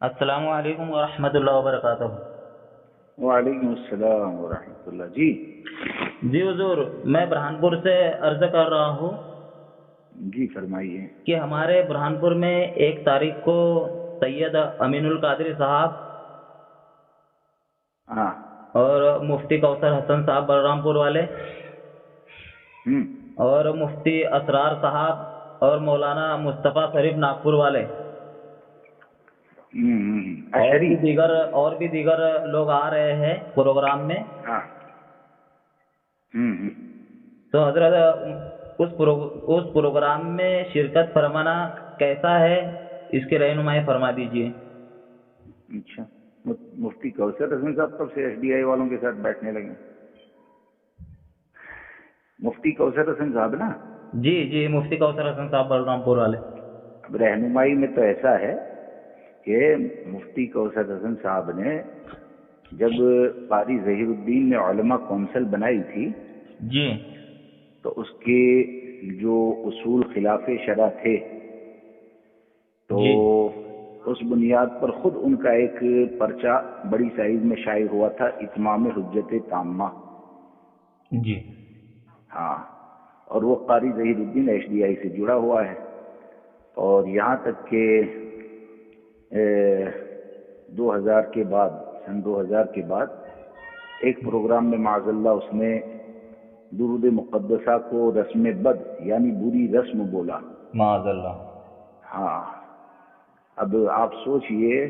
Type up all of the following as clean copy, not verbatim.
السلام علیکم ورحمۃ اللہ وبرکاتہ۔ وعلیکم السلام ورحمۃ اللہ جی۔ جی حضور، میں برہانپور سے عرض کر رہا ہوں جی فرمائیے۔ کہ ہمارے برہانپور میں 1 تاریخ کو سید امین القادری صاحب ہاں اور مفتی کوثر حسن صاحب بلرامپور والے اور مفتی اسرار صاحب اور مولانا مصطفیٰ شریف ناگپور والے اور بھی دیگر لوگ آ رہے ہیں پروگرام میں۔ ہاں تو حضرت اس پروگرام میں شرکت فرمانا کیسا ہے، اس کی رہنمائی فرما دیجیے۔ اچھا، مفتی کوثر حسن صاحب کب سے ایس ڈی آئی والوں کے ساتھ بیٹھنے لگے؟ مفتی کوثر حسن صاحب نا؟ جی جی، مفتی کوثر حسن صاحب بلرامپور والے۔ اب رہنمائی میں تو ایسا ہے کہ مفتی کوثر حسن صاحب نے جب قاری ظہیر الدین نے علماء کونسل بنائی تھی جی تو اس کے جو اصول خلاف شرع تھے تو اس بنیاد پر خود ان کا ایک پرچہ بڑی سائز میں شائع ہوا تھا، اتمام حجت تامہ۔ جی ہاں، اور وہ قاری ظہیر الدین ایس ڈی آئی سے جڑا ہوا ہے، اور یہاں تک کہ 2000 کے بعد، سن 2000 کے بعد ایک پروگرام میں معاذ اللہ اس نے درود مقدسہ کو رسم بد یعنی بری رسم بولا، معاذ اللہ۔ ہاں، اب آپ سوچئے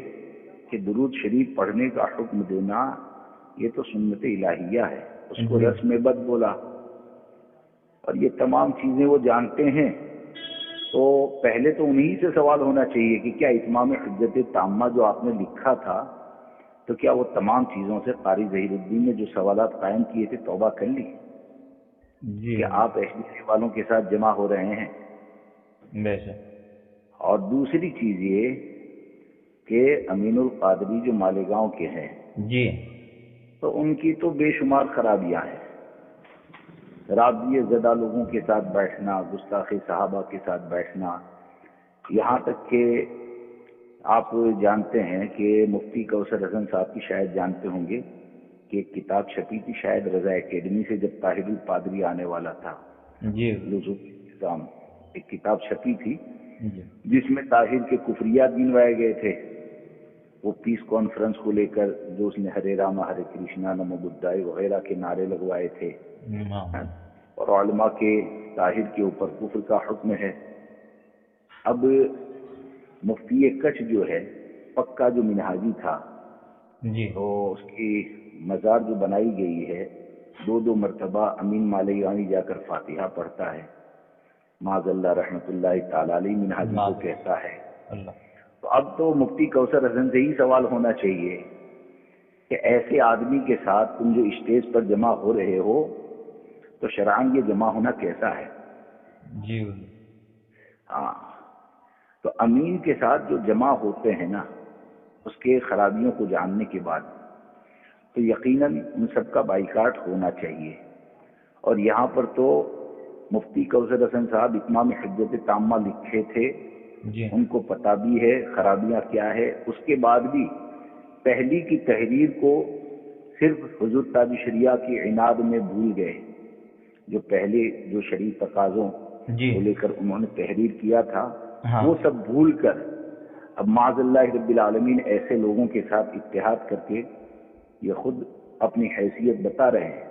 کہ درود شریف پڑھنے کا حکم دینا یہ تو سنت الہیہ ہے، اس کو رسم بد بولا، اور یہ تمام چیزیں وہ جانتے ہیں۔ تو پہلے تو انہی سے سوال ہونا چاہیے کہ کیا اتمام حجت تامہ جو آپ نے لکھا تھا تو کیا وہ تمام چیزوں سے قاری ظہیر الدین نے جو سوالات قائم کیے تھے توبہ کر لی؟ کہ آپ ایس ڈی سی والوں کے ساتھ جمع ہو رہے ہیں؟ بے شک۔ اور دوسری چیز یہ کہ امین القادری جو مالیگاؤں کے ہیں جی تو ان کی تو بے شمار خرابیاں ہیں، رابطے زدہ لوگوں کے ساتھ بیٹھنا، گستاخ صحابہ کے ساتھ بیٹھنا، یہاں تک کہ آپ جانتے ہیں کہ مفتی کوثر حسن صاحب کی شاید جانتے ہوں گے کہ ایک کتاب چھپی تھی شاید رضا اکیڈمی سے جب طاہر الپادری آنے والا تھا، جی لزوم نظام، ایک کتاب چھپی تھی جی جس میں طاہر کے کفریات گنوائے گئے تھے، وہ پیس کانفرنس کو لے کر جو اس نے ہرے راما ہرے کرشنا نمو بدھائے وغیرہ کے نعرے لگوائے تھے، اور علماء کے طاہر کے اوپر کفر کا حکم ہے۔ اب مفتی کچھ جو ہے پکا جو منہاجی تھا، جی تو اس کی مزار جو بنائی گئی ہے 2 مرتبہ امین مالیگاؤں جا کر فاتحہ پڑھتا ہے، معاذ اللہ رحمۃ اللہ تعالی علیہ منہاجی کو کہتا ہے۔ تو اب تو مفتی کوثر حسن سے ہی سوال ہونا چاہیے کہ ایسے آدمی کے ساتھ تم جو اسٹیج پر جمع ہو رہے ہو تو شرعاً یہ جمع ہونا کیسا ہے؟ جی ہاں، تو امین کے ساتھ جو جمع ہوتے ہیں نا، اس کے خرابیوں کو جاننے کے بعد تو یقیناً ان سب کا بائیکاٹ ہونا چاہیے۔ اور یہاں پر تو مفتی کوثر حسن صاحب اتمام حجت تامہ لکھے تھے، ان کو پتہ بھی ہے خرابیاں کیا ہے، اس کے بعد بھی پہلی کی تحریر کو صرف حضور تاج شریعہ کی عناد میں بھول گئے، جو پہلے جو شرعی تقاضوں کو لے کر انہوں نے تحریر کیا تھا وہ سب بھول کر اب معاذ اللہ رب العالمین ایسے لوگوں کے ساتھ اتحاد کر کے یہ خود اپنی حیثیت بتا رہے ہیں،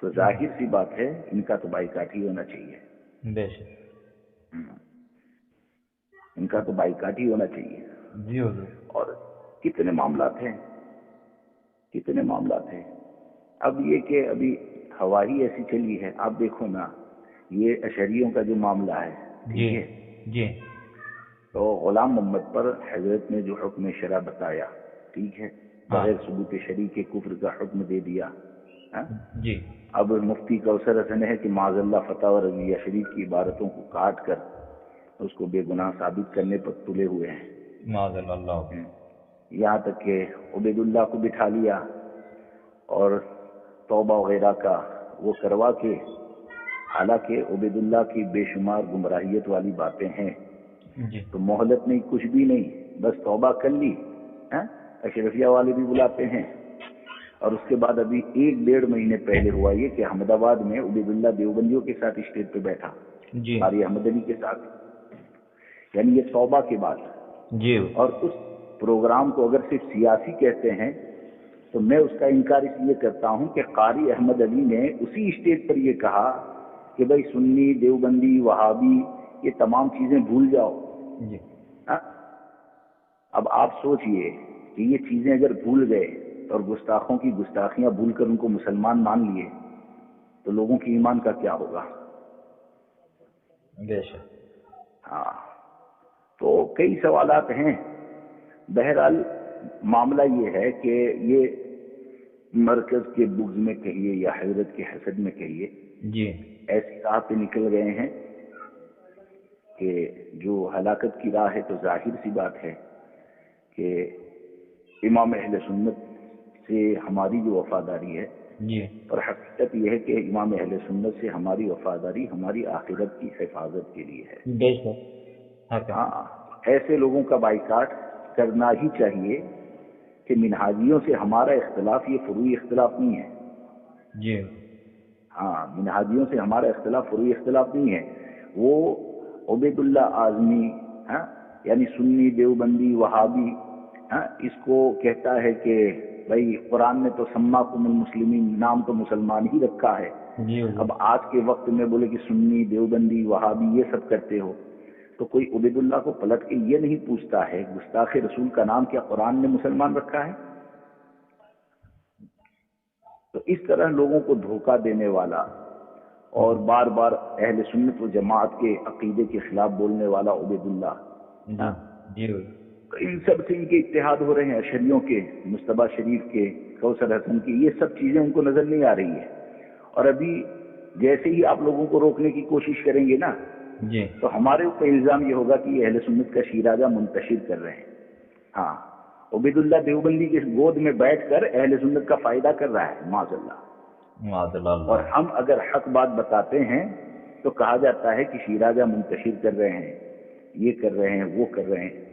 تو ظاہر سی بات ہے ان کا تو بائیکاٹ ہی ہونا چاہیے۔ بے شک، ان کا تو بائیکاٹ ہی ہونا چاہیے۔ جی حضور۔ اور کتنے معاملات ہیں، کتنے معاملات ہیں۔ اب یہ کہ ابھی ہوا ہی ایسی چلی ہے، آپ دیکھو نا یہ اشعریوں کا جو معاملہ ہے، ٹھیک ہے، جی تو غلام محمد پر حضرت نے جو حکم شرع بتایا، ٹھیک ہے، بغیر ثبوت شرعی کے کفر کا حکم دے دیا۔ جی اب مفتی کوثر حسن ہے کہ معاذ اللہ فتح و رضیہ شریف کی عبارتوں کو کاٹ کر اس کو بے گناہ ثابت کرنے پر تلے ہوئے ہیں، معاذ اللہ۔ یہاں تک کہ عبید اللہ کو بٹھا لیا اور توبہ وغیرہ کا وہ کروا کے، حالانکہ عبید اللہ کی بے شمار گمراہیت والی باتیں ہیں، تو مہلت نہیں، کچھ بھی نہیں، بس توبہ کر لی. اشرفیہ والے بھی بلاتے ہیں. اور اس کے بعد ابھی 1-1.5 مہینے پہلے ہوا یہ کہ احمد آباد میں عبید اللہ دیوبندیوں کے ساتھ اسٹیج پہ بیٹھا, جی قاری احمد علی کے ساتھ, یعنی یہ توبہ کے بعد. جی اور اس پروگرام کو اگر صرف سیاسی کہتے ہیں تو میں اس کا انکار اس لیے کرتا ہوں کہ قاری احمد علی نے اسی اسٹیج پر یہ کہا کہ بھائی سنی, دیوبندی, وہابی, یہ تمام چیزیں بھول جاؤ. جی اب آپ سوچئے کہ یہ چیزیں اگر بھول گئے اور گستاخوں کی گستاخیاں بھول کر ان کو مسلمان مان لیے تو لوگوں کی ایمان کا کیا ہوگا؟ بے شک. ہاں, تو کئی سوالات ہیں. بہرحال معاملہ یہ ہے کہ یہ مرکز کے بغض میں کہیے یا حضرت کے حسد میں کہیے, جی ایسی راہ پہ نکل گئے ہیں کہ جو ہلاکت کی راہ ہے. تو ظاہر سی بات ہے کہ امام اہل سنت سے ہماری جو وفاداری ہے, جی اور حقیقت یہ ہے کہ امام اہل سنت سے ہماری وفاداری ہماری آخرت کی حفاظت کے لیے ہے. بے شک. ہاں, ایسے لوگوں کا بائیکاٹ کرنا ہی چاہیے کہ منہاجیوں سے ہمارا اختلاف یہ فروعی اختلاف نہیں ہے. جی ہاں, منہاجیوں سے ہمارا اختلاف فروعی اختلاف نہیں ہے. وہ عبید اللہ اعظمی یعنی سنی, دیوبندی, وہابی, اس کو کہتا ہے کہ بھائی قرآن نے تو سماکم المسلمین, نام تو مسلمان ہی رکھا ہے. جی اب آج کے وقت میں بولے کہ سنی, دیوبندی, وہابی یہ سب کرتے ہو, تو کوئی عبید اللہ کو پلٹ کے یہ نہیں پوچھتا ہے گستاخ رسول کا نام کیا قرآن نے مسلمان رکھا ہے؟ تو اس طرح لوگوں کو دھوکہ دینے والا اور بار بار اہل سنت و جماعت کے عقیدے کے خلاف بولنے والا عبید اللہ, جی ان سب سے ان کے اتحاد ہو رہے ہیں. اشریوں کے, مصطفیٰ شریف کے, کوثر حسن کی, یہ سب چیزیں ان کو نظر نہیں آ رہی ہے. اور ابھی جیسے ہی آپ لوگوں کو روکنے کی کوشش کریں گے نا, جی تو ہمارے اوپر الزام یہ ہوگا کہ یہ اہل سنت کا شیراجہ منتشر کر رہے ہیں. ہاں, عبید اللہ دیوبندی کی گود میں بیٹھ کر اہل سنت کا فائدہ کر رہا ہے, معاذ اللہ. اور ہم اگر حق بات بتاتے ہیں تو کہا جاتا ہے کہ شیراجہ منتشر کر رہے ہیں, یہ کر رہے ہیں, وہ کر رہے ہیں.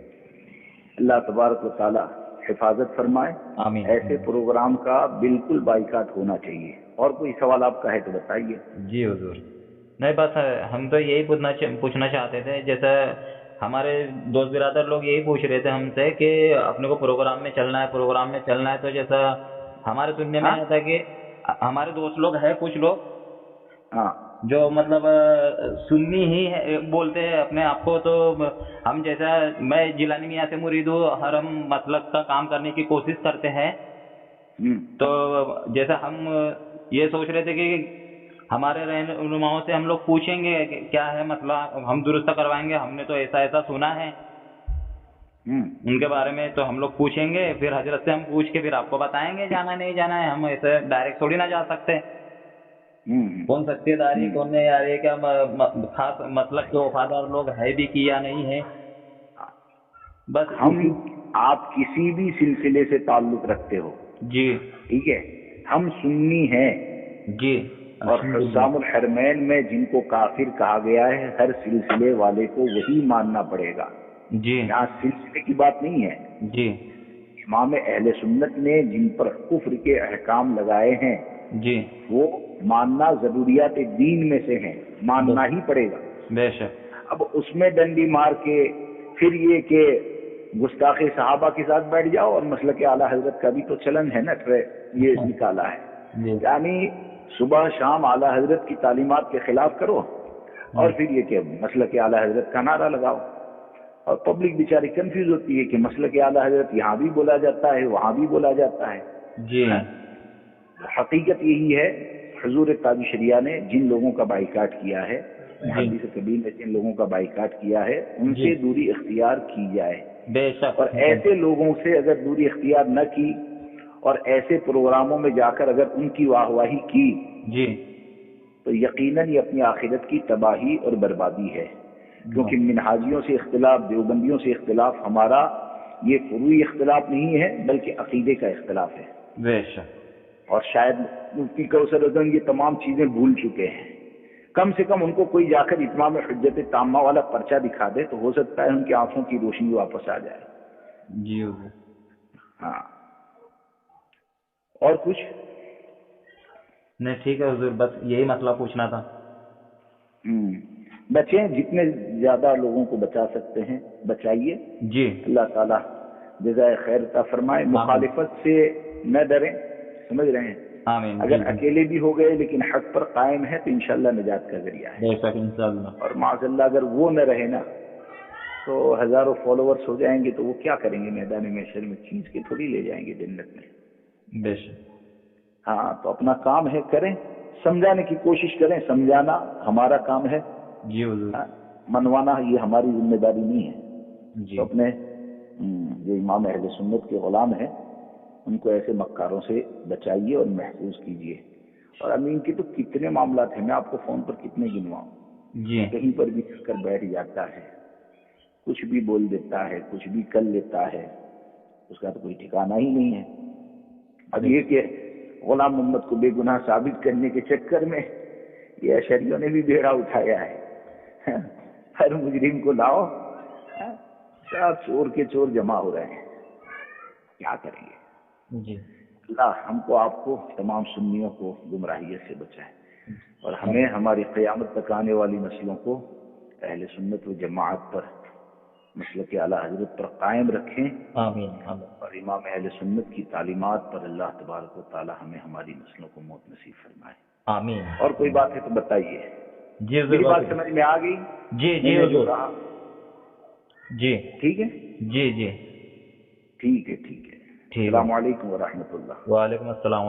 اللہ تبارک و تعالی حفاظت فرمائے. آمین. ایسے پروگرام کا بالکل بائیکاٹ ہونا چاہیے. اور کوئی سوال آپ کا ہے تو بتائیے. جی حضور, نہیں بس ہم تو یہی پوچھنا چاہتے تھے. جیسے ہمارے دوست برادر لوگ یہی پوچھ رہے تھے ہم سے کہ اپنے کو پروگرام میں چلنا ہے. تو جیسا ہمارے سننے میں آیا تھا کہ ہمارے دوست لوگ ہیں, کچھ لوگ جو مطلب سنی ہی ہے بولتے ہیں اپنے آپ کو. تو ہم جیسا میں جیلانی میاں سے مرید ہوں, ہر ہم مسلک کا کام کرنے کی کوشش کرتے ہیں. تو جیسا ہم یہ سوچ رہے تھے کہ ہمارے رہنماؤں سے ہم لوگ پوچھیں گے کہ کیا ہے مسئلہ, ہم درست کروائیں گے. ہم نے تو ایسا سنا ہے ان کے بارے میں, تو ہم لوگ پوچھیں گے. پھر حضرت سے ہم پوچھ کے پھر آپ کو بتائیں گے جانا نہیں جانا ہے. ہم ایسے ڈائریکٹ تھوڑی نہ جا سکتے. کون سکتی داری کون نہیں آ رہی, کیا خاص مسلک کے وفادار لوگ ہے بھی کی یا نہیں ہے. بس ہم آپ کسی بھی سلسلے سے تعلق رکھتے ہو, جی ٹھیک ہے, ہم سنی ہیں. جی, اور حسام الحرمین میں جن کو کافر کہا گیا ہے, ہر سلسلے والے کو وہی ماننا پڑے گا. جی یہاں سلسلے کی بات نہیں ہے. جی امام اہل سنت نے جن پر کفر کے احکام لگائے ہیں جی, وہ ماننا ضروریات دین میں سے ہیں, ماننا ہی پڑے گا. بے شک. اب اس میں ڈنڈی مار کے پھر یہ کہ گستاخی صحابہ کے ساتھ بیٹھ جاؤ, اور مسلک اعلیٰ حضرت کا بھی تو چلن ہے نا, یہ نکالا ہے. یعنی صبح شام اعلیٰ حضرت کی تعلیمات کے خلاف کرو, اور پھر یہ کہ مسلک اعلیٰ حضرت کا نعرہ لگاؤ. اور پبلک بیچاری کنفیوز ہوتی ہے کہ مسلک اعلیٰ حضرت یہاں بھی بولا جاتا ہے, وہاں بھی بولا جاتا ہے. جی, حقیقت یہی ہے, حضور تاج شریعہ نے جن لوگوں کا بائیکاٹ کیا ہے, محدث کبیر نے جن لوگوں کا بائیکاٹ کیا ہے, ان سے دوری اختیار کی جائے. بے شک. اور ایسے لوگوں سے اگر دوری اختیار نہ کی اور ایسے پروگراموں میں جا کر اگر ان کی واہ واہی کی, جی, تو یقیناً یہ اپنی آخرت کی تباہی اور بربادی ہے. کیونکہ منہاجیوں سے اختلاف, دیوبندیوں سے اختلاف ہمارا یہ فروعی اختلاف نہیں ہے بلکہ عقیدے کا اختلاف ہے. بے شک. اور شاید مفتی کوثر حسن یہ تمام چیزیں بھول چکے ہیں. کم سے کم ان کو کوئی جا کر اتمام حجت تامہ والا پرچہ دکھا دے تو ہو سکتا ہے ان کی آنکھوں کی روشنی واپس آ جائے. جی حضور. ہاں اور کچھ؟ نہیں ٹھیک ہے حضور، بس یہی مسئلہ پوچھنا تھا. بچیں، جتنے زیادہ لوگوں کو بچا سکتے ہیں بچائیے. جی اللہ تعالیٰ جزائے خیر عطا فرمائے. مخالفت سے نہ ڈریں، سمجھ رہے ہیں؟ آمین. اگر اکیلے بھی ہو گئے لیکن حق پر قائم ہے تو انشاءاللہ نجات کا ذریعہ ہے. بے شک انشاءاللہ. اور معاذ اللہ اگر وہ نہ رہے نا تو ہزاروں فالوورس ہو جائیں گے تو وہ کیا کریں گے میدان محشر میں؟ چیز کے تھوڑی لے جائیں گے جنت میں. بے شک. ہاں تو اپنا کام ہے کریں، سمجھانے کی کوشش کریں، سمجھانا ہمارا کام ہے. جی حضور. منوانا یہ ہماری ذمہ داری نہیں ہے. جی تو اپنے جو امام اہل سنت کے غلام ہیں ان کو ایسے مکاروں سے بچائیے اور محفوظ کیجیے. اور امین کے تو کتنے معاملات ہیں، میں آپ کو فون پر کتنے گنواؤں. جی کہیں پر بھی آ کر بیٹھ جاتا ہے، کچھ بھی بول دیتا ہے، کچھ بھی کر لیتا ہے، اس کا تو کوئی ٹھکانہ ہی نہیں ہے. اب یہ کہ غلام محمد کو بے گناہ ثابت کرنے کے چکر میں یہ اشعریوں نے بھی بیڑا اٹھایا ہے. ہر مجرم کو لاؤ، سب چور کے چور جمع ہو رہے ہیں، کیا کریں گے؟ جی. اللہ ہم کو، آپ کو، تمام سنیوں کو گمراہیت سے بچائے اور ہمیں ہماری قیامت تک آنے والی نسلوں کو اہل سنت و جماعت پر، مسلک اعلیٰ حضرت پر قائم رکھیں. آمین. آمین. اور امام اہل سنت کی تعلیمات پر اللہ تبارک و تعالی ہمیں ہماری نسلوں کو موت نصیب فرمائے. آمین. اور کوئی بات ہے تو بتائیے. جی حضور. میری بات سمجھ میں آ گئی؟ جی جی میں نے جو حضور. کہا جی ٹھیک ہے؟ جی جی ٹھیک ہے ٹھیک ہے. ٹھیک ہے. السلام علیکم ورحمۃ اللہ. وعلیکم السلام.